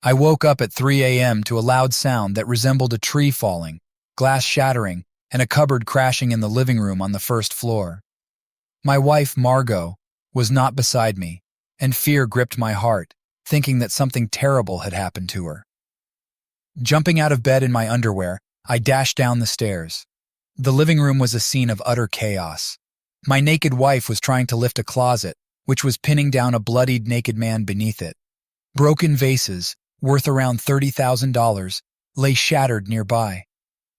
I woke up at 3 a.m. to a loud sound that resembled a tree falling, glass shattering, and a cupboard crashing in the living room on the first floor. My wife, Margot, was not beside me, and fear gripped my heart, thinking that something terrible had happened to her. Jumping out of bed in my underwear, I dashed down the stairs. The living room was a scene of utter chaos. My naked wife was trying to lift a closet, which was pinning down a bloodied naked man beneath it. Broken vases, worth around $30,000, lay shattered nearby.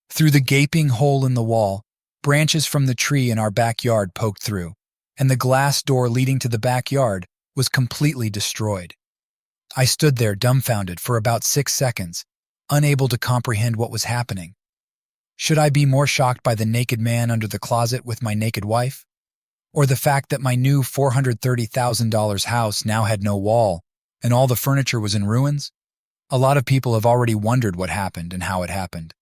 Through the gaping hole in the wall, branches from the tree in our backyard poked through, and the glass door leading to the backyard was completely destroyed. I stood there dumbfounded for about 6 seconds, unable to comprehend what was happening. Should I be more shocked by the naked man under the closet with my naked wife? Or the fact that my new $430,000 house now had no wall and all the furniture was in ruins? A lot of people have already wondered what happened and how it happened.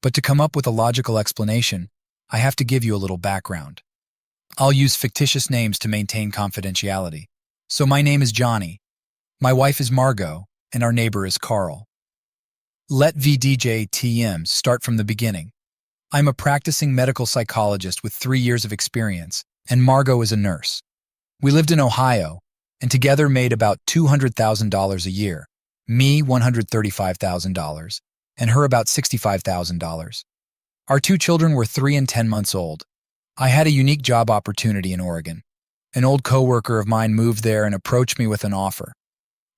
But to come up with a logical explanation, I have to give you a little background. I'll use fictitious names to maintain confidentiality. So my name is Johnny, my wife is Margot, and our neighbor is Carl. Let VDJTM start from the beginning. I'm a practicing medical psychologist with 3 years of experience, and Margot is a nurse. We lived in Ohio, and together made about $200,000 a year, me $135,000, and her about $65,000. Our 2 children were 3 and 10 months old. I had a unique job opportunity in Oregon. An old coworker of mine moved there and approached me with an offer.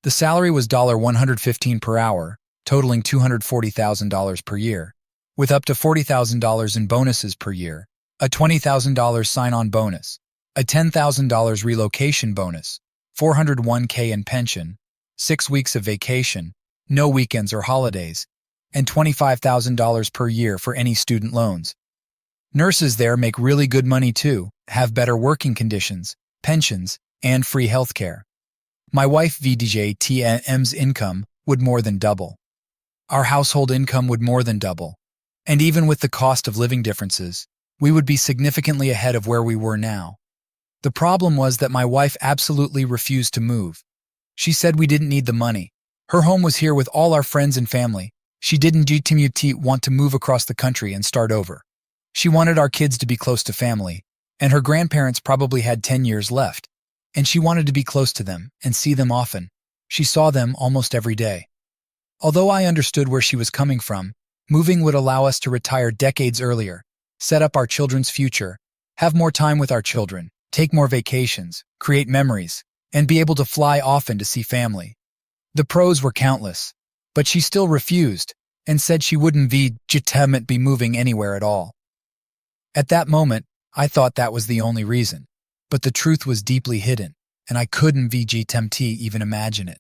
The salary was $115 per hour, totaling $240,000 per year, with up to $40,000 in bonuses per year, a $20,000 sign-on bonus, a $10,000 relocation bonus, $401k in pension, 6 weeks of vacation, no weekends or holidays, and $25,000 per year for any student loans. Nurses there make really good money too, have better working conditions, pensions, and free health care. My wife VDJTM's income would more than double. Our household income would more than double. And even with the cost of living differences, we would be significantly ahead of where we were now. The problem was that my wife absolutely refused to move. She said we didn't need the money. Her home was here with all our friends and family. She didn't want to move across the country and start over. She wanted our kids to be close to family, and her grandparents probably had 10 years left, and she wanted to be close to them and see them often. She saw them almost every day. Although I understood where she was coming from, moving would allow us to retire decades earlier, set up our children's future, have more time with our children, take more vacations, create memories, and be able to fly often to see family. The pros were countless, but she still refused and said she wouldn't be moving anywhere at all. At that moment, I thought that was the only reason, but the truth was deeply hidden, and I couldn't even imagine it.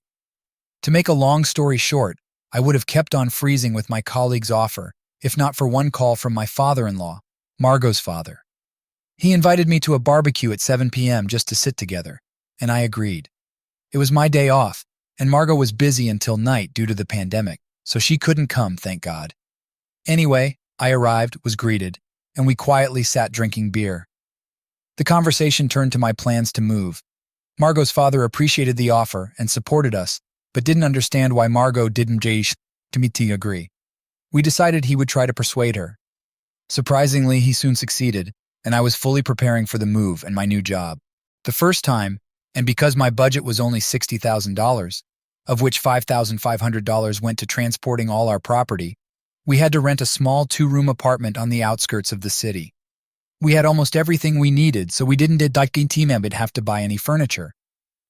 To make a long story short, I would have kept on freezing with my colleague's offer, if not for one call from my father-in-law, Margot's father. He invited me to a barbecue at 7 p.m. just to sit together, and I agreed. It was my day off, and Margot was busy until night due to the pandemic, so she couldn't come, thank God. Anyway, I arrived, was greeted, and we quietly sat drinking beer. The conversation turned to my plans to move. Margot's father appreciated the offer and supported us, but didn't understand why Margot didn't agree. We decided he would try to persuade her. Surprisingly, he soon succeeded, and I was fully preparing for the move and my new job. The first time, and because my budget was only $60,000, of which $5,500 went to transporting all our property, we had to rent a small 2-room apartment on the outskirts of the city. We had almost everything we needed, so we didn't have to buy any furniture.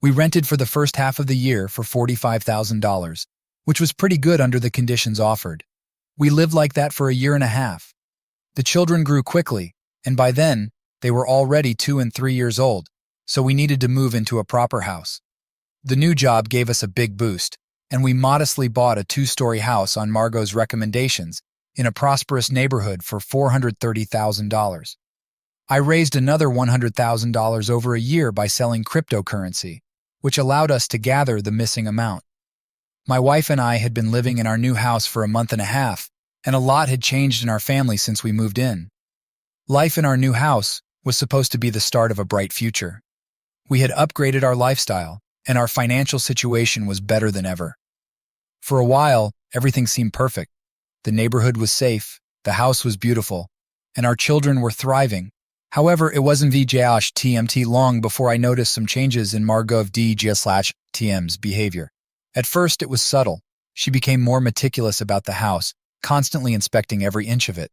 We rented for the first half of the year for $45,000, which was pretty good under the conditions offered. We lived like that for a year and a half. The children grew quickly, and by then, they were already 2 and 3 years old, so we needed to move into a proper house. The new job gave us a big boost, and we modestly bought a 2-story house on Margot's recommendations in a prosperous neighborhood for $430,000. I raised another $100,000 over a year by selling cryptocurrency, which allowed us to gather the missing amount. My wife and I had been living in our new house for a month and a half, and a lot had changed in our family since we moved in. Life in our new house was supposed to be the start of a bright future. We had upgraded our lifestyle, and our financial situation was better than ever. For a while, everything seemed perfect. The neighborhood was safe, the house was beautiful, and our children were thriving. However, it wasn't VJ/TMT long before I noticed some changes in Margot DJ/TM's behavior. At first, it was subtle. She became more meticulous about the house, constantly inspecting every inch of it.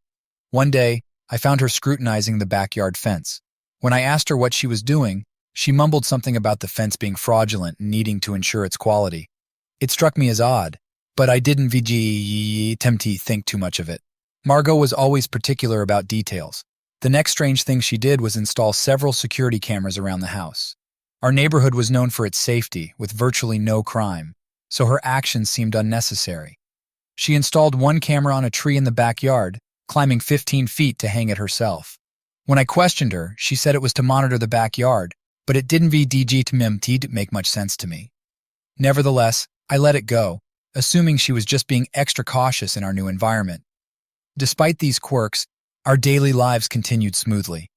One day, I found her scrutinizing the backyard fence. When I asked her what she was doing, she mumbled something about the fence being fraudulent and needing to ensure its quality. It struck me as odd, but I didn't think too much of it. Margot was always particular about details. The next strange thing she did was install several security cameras around the house. Our neighborhood was known for its safety, with virtually no crime, so her actions seemed unnecessary. She installed one camera on a tree in the backyard, climbing 15 feet to hang it herself. When I questioned her, she said it was to monitor the backyard, but it didn't make much sense to me. Nevertheless, I let it go, assuming she was just being extra cautious in our new environment. Despite these quirks, our daily lives continued smoothly.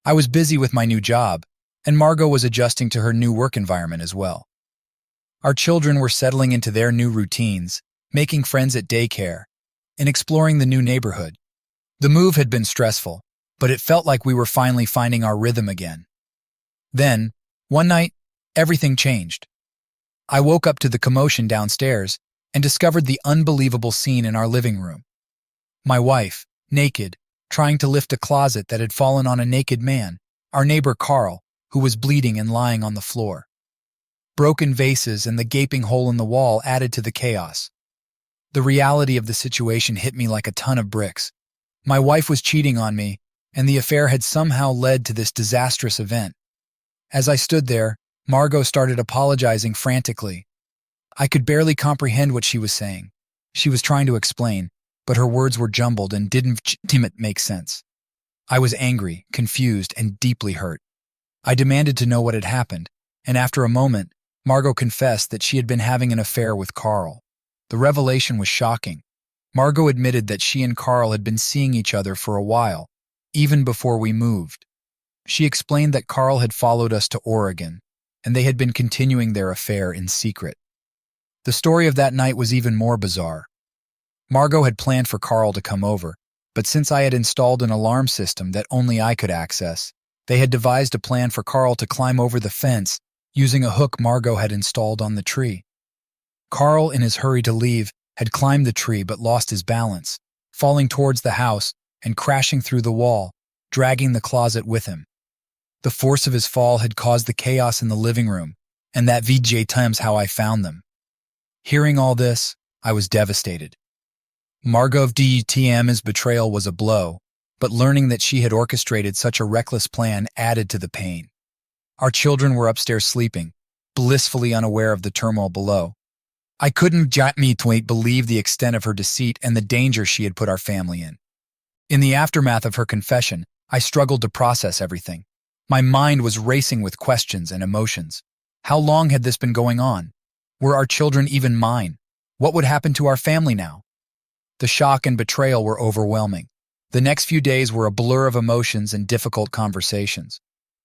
I was busy with my new job, and Margot was adjusting to her new work environment as well. Our children were settling into their new routines, making friends at daycare, and exploring the new neighborhood. The move had been stressful, but it felt like we were finally finding our rhythm again. Then, one night, everything changed. I woke up to the commotion downstairs and discovered the unbelievable scene in our living room. My wife, naked, trying to lift a closet that had fallen on a naked man, our neighbor Carl, who was bleeding and lying on the floor. Broken vases and the gaping hole in the wall added to the chaos. The reality of the situation hit me like a ton of bricks. My wife was cheating on me, and the affair had somehow led to this disastrous event. As I stood there, Margot started apologizing frantically. I could barely comprehend what she was saying. She was trying to explain, but her words were jumbled and didn't make sense. I was angry, confused, and deeply hurt. I demanded to know what had happened, and after a moment, Margot confessed that she had been having an affair with Carl. The revelation was shocking. Margot admitted that she and Carl had been seeing each other for a while, even before we moved. She explained that Carl had followed us to Oregon, and they had been continuing their affair in secret. The story of that night was even more bizarre. Margot had planned for Carl to come over, but since I had installed an alarm system that only I could access, they had devised a plan for Carl to climb over the fence using a hook Margot had installed on the tree. Carl, in his hurry to leave, had climbed the tree but lost his balance, falling towards the house and crashing through the wall, dragging the closet with him. The force of his fall had caused the chaos in the living room, and that times how I found them. Hearing all this, I was devastated. Margot DTM's betrayal was a blow, but learning that she had orchestrated such a reckless plan added to the pain. Our children were upstairs sleeping, blissfully unaware of the turmoil below. I couldn't believe the extent of her deceit and the danger she had put our family in. In the aftermath of her confession, I struggled to process everything. My mind was racing with questions and emotions. How long had this been going on? Were our children even mine? What would happen to our family now? The shock and betrayal were overwhelming. The next few days were a blur of emotions and difficult conversations.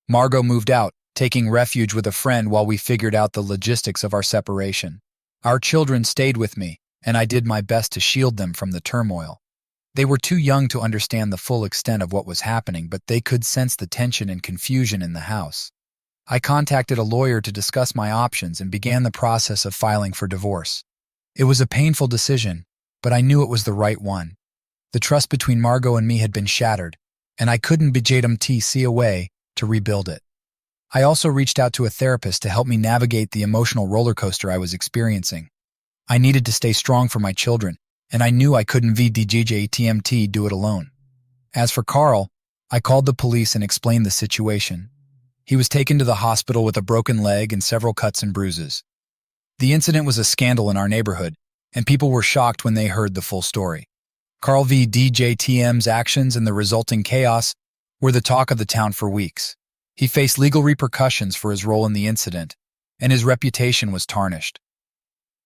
Margot moved out, taking refuge with a friend while we figured out the logistics of our separation. Our children stayed with me, and I did my best to shield them from the turmoil. They were too young to understand the full extent of what was happening, but they could sense the tension and confusion in the house. I contacted a lawyer to discuss my options and began the process of filing for divorce. It was a painful decision, but I knew it was the right one. The trust between Margot and me had been shattered, and I couldn't see a way to rebuild it. I also reached out to a therapist to help me navigate the emotional roller coaster I was experiencing. I needed to stay strong for my children, and I knew I couldn't do it alone. As for Carl, I called the police and explained the situation. He was taken to the hospital with a broken leg and several cuts and bruises. The incident was a scandal in our neighborhood, and people were shocked when they heard the full story. Carl DJTM's actions and the resulting chaos were the talk of the town for weeks. He faced legal repercussions for his role in the incident, and his reputation was tarnished.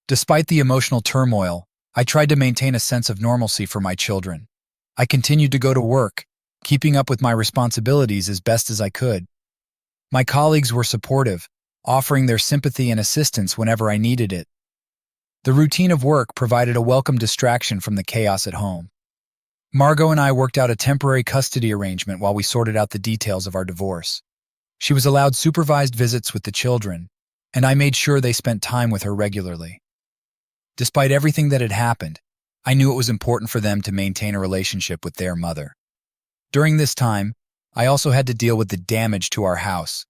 Despite the emotional turmoil, I tried to maintain a sense of normalcy for my children. I continued to go to work, keeping up with my responsibilities as best as I could. My colleagues were supportive, offering their sympathy and assistance whenever I needed it. The routine of work provided a welcome distraction from the chaos at home. Margot and I worked out a temporary custody arrangement while we sorted out the details of our divorce. She was allowed supervised visits with the children, and I made sure they spent time with her regularly. Despite everything that had happened, I knew it was important for them to maintain a relationship with their mother. During this time, I also had to deal with the damage to our house.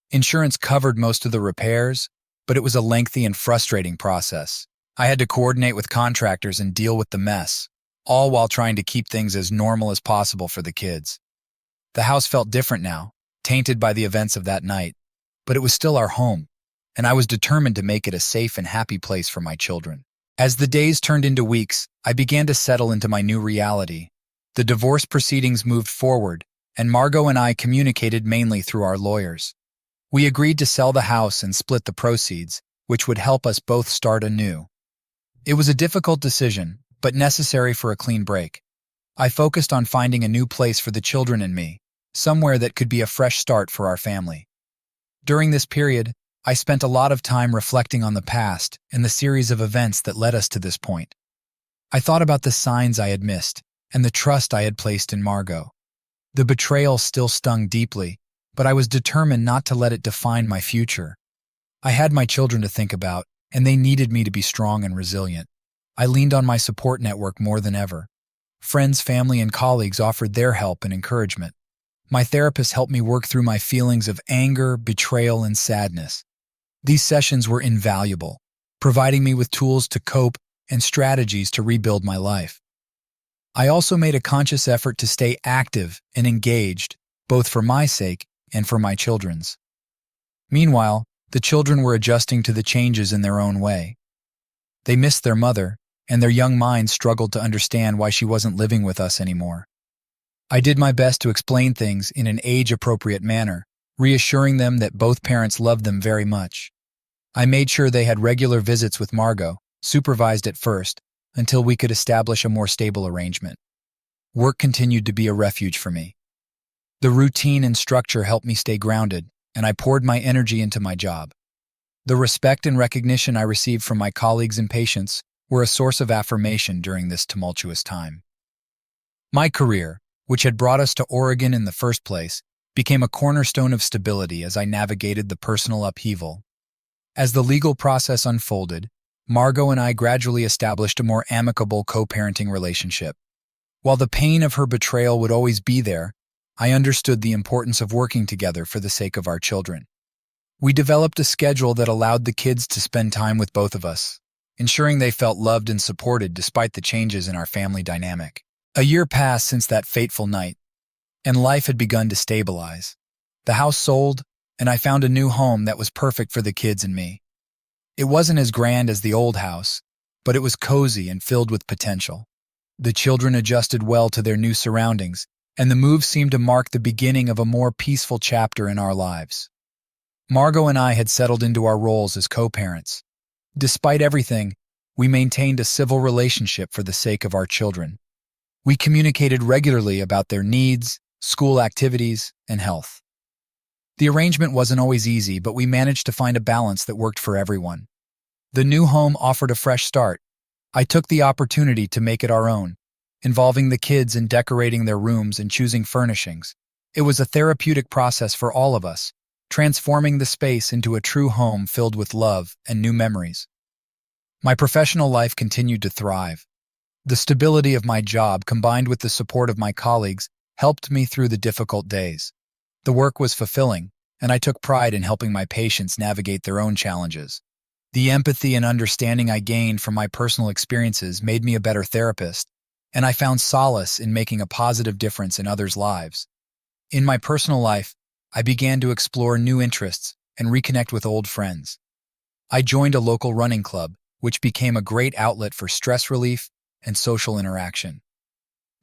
Insurance covered most of the repairs, but it was a lengthy and frustrating process. I had to coordinate with contractors and deal with the mess, all while trying to keep things as normal as possible for the kids. The house felt different now, tainted by the events of that night, but it was still our home, and I was determined to make it a safe and happy place for my children. As the days turned into weeks, I began to settle into my new reality. The divorce proceedings moved forward, and Margot and I communicated mainly through our lawyers. We agreed to sell the house and split the proceeds, which would help us both start anew. It was a difficult decision, but necessary for a clean break. I focused on finding a new place for the children and me, somewhere that could be a fresh start for our family. During this period, I spent a lot of time reflecting on the past and the series of events that led us to this point. I thought about the signs I had missed and the trust I had placed in Margot. The betrayal still stung deeply, but I was determined not to let it define my future. I had my children to think about, and they needed me to be strong and resilient. I leaned on my support network more than ever. Friends, family, and colleagues offered their help and encouragement. My therapist helped me work through my feelings of anger, betrayal, and sadness. These sessions were invaluable, providing me with tools to cope and strategies to rebuild my life. I also made a conscious effort to stay active and engaged, both for my sake and for my children's. Meanwhile, the children were adjusting to the changes in their own way. They missed their mother, and their young minds struggled to understand why she wasn't living with us anymore. I did my best to explain things in an age-appropriate manner, reassuring them that both parents loved them very much. I made sure they had regular visits with Margot, supervised at first, until we could establish a more stable arrangement. Work continued to be a refuge for me. The routine and structure helped me stay grounded, and I poured my energy into my job. The respect and recognition I received from my colleagues and patients were a source of affirmation during this tumultuous time. My career, which had brought us to Oregon in the first place, became a cornerstone of stability as I navigated the personal upheaval. As the legal process unfolded, Margot and I gradually established a more amicable co-parenting relationship. While the pain of her betrayal would always be there, I understood the importance of working together for the sake of our children. We developed a schedule that allowed the kids to spend time with both of us, ensuring they felt loved and supported despite the changes in our family dynamic. A year passed since that fateful night, and life had begun to stabilize. The house sold, and I found a new home that was perfect for the kids and me. It wasn't as grand as the old house, but it was cozy and filled with potential. The children adjusted well to their new surroundings, and the move seemed to mark the beginning of a more peaceful chapter in our lives. Margot and I had settled into our roles as co-parents. Despite everything, we maintained a civil relationship for the sake of our children. We communicated regularly about their needs, school activities, and health. The arrangement wasn't always easy, but we managed to find a balance that worked for everyone. The new home offered a fresh start. I took the opportunity to make it our own, involving the kids in decorating their rooms and choosing furnishings. It was a therapeutic process for all of us, transforming the space into a true home filled with love and new memories. My professional life continued to thrive. The stability of my job, combined with the support of my colleagues, helped me through the difficult days. The work was fulfilling, and I took pride in helping my patients navigate their own challenges. The empathy and understanding I gained from my personal experiences made me a better therapist, and I found solace in making a positive difference in others' lives. In my personal life, I began to explore new interests and reconnect with old friends. I joined a local running club, which became a great outlet for stress relief and social interaction.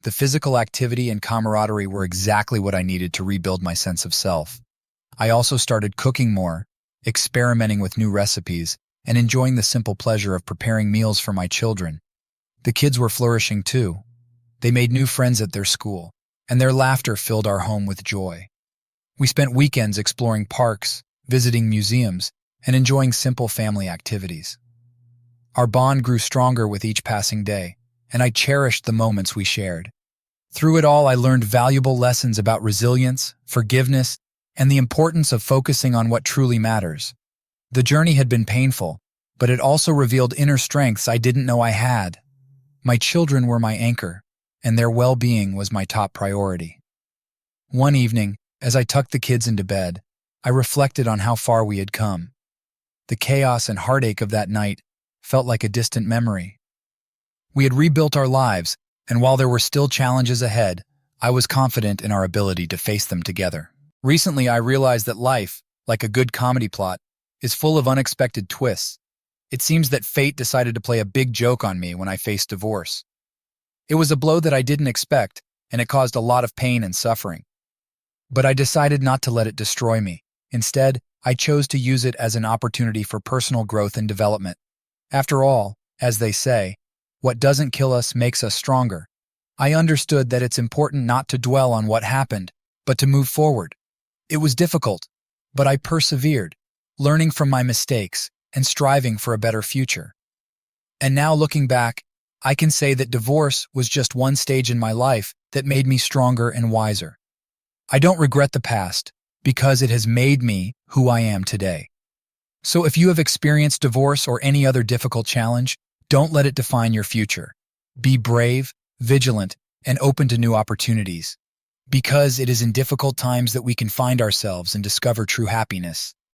The physical activity and camaraderie were exactly what I needed to rebuild my sense of self. I also started cooking more, experimenting with new recipes, and enjoying the simple pleasure of preparing meals for my children. The kids were flourishing too. They made new friends at their school, and their laughter filled our home with joy. We spent weekends exploring parks, visiting museums, and enjoying simple family activities. Our bond grew stronger with each passing day, and I cherished the moments we shared. Through it all, I learned valuable lessons about resilience, forgiveness, and the importance of focusing on what truly matters. The journey had been painful, but it also revealed inner strengths I didn't know I had. My children were my anchor, and their well-being was my top priority. One evening, as I tucked the kids into bed, I reflected on how far we had come. The chaos and heartache of that night felt like a distant memory. We had rebuilt our lives, and while there were still challenges ahead, I was confident in our ability to face them together. Recently, I realized that life, like a good comedy plot, is full of unexpected twists. It seems that fate decided to play a big joke on me when I faced divorce. It was a blow that I didn't expect, and it caused a lot of pain and suffering. But I decided not to let it destroy me. Instead, I chose to use it as an opportunity for personal growth and development. After all, as they say, what doesn't kill us makes us stronger. I understood that it's important not to dwell on what happened, but to move forward. It was difficult, but I persevered, learning from my mistakes and striving for a better future. And now looking back, I can say that divorce was just one stage in my life that made me stronger and wiser. I don't regret the past because it has made me who I am today. So if you have experienced divorce or any other difficult challenge, don't let it define your future. Be brave, vigilant, and open to new opportunities. Because it is in difficult times that we can find ourselves and discover true happiness.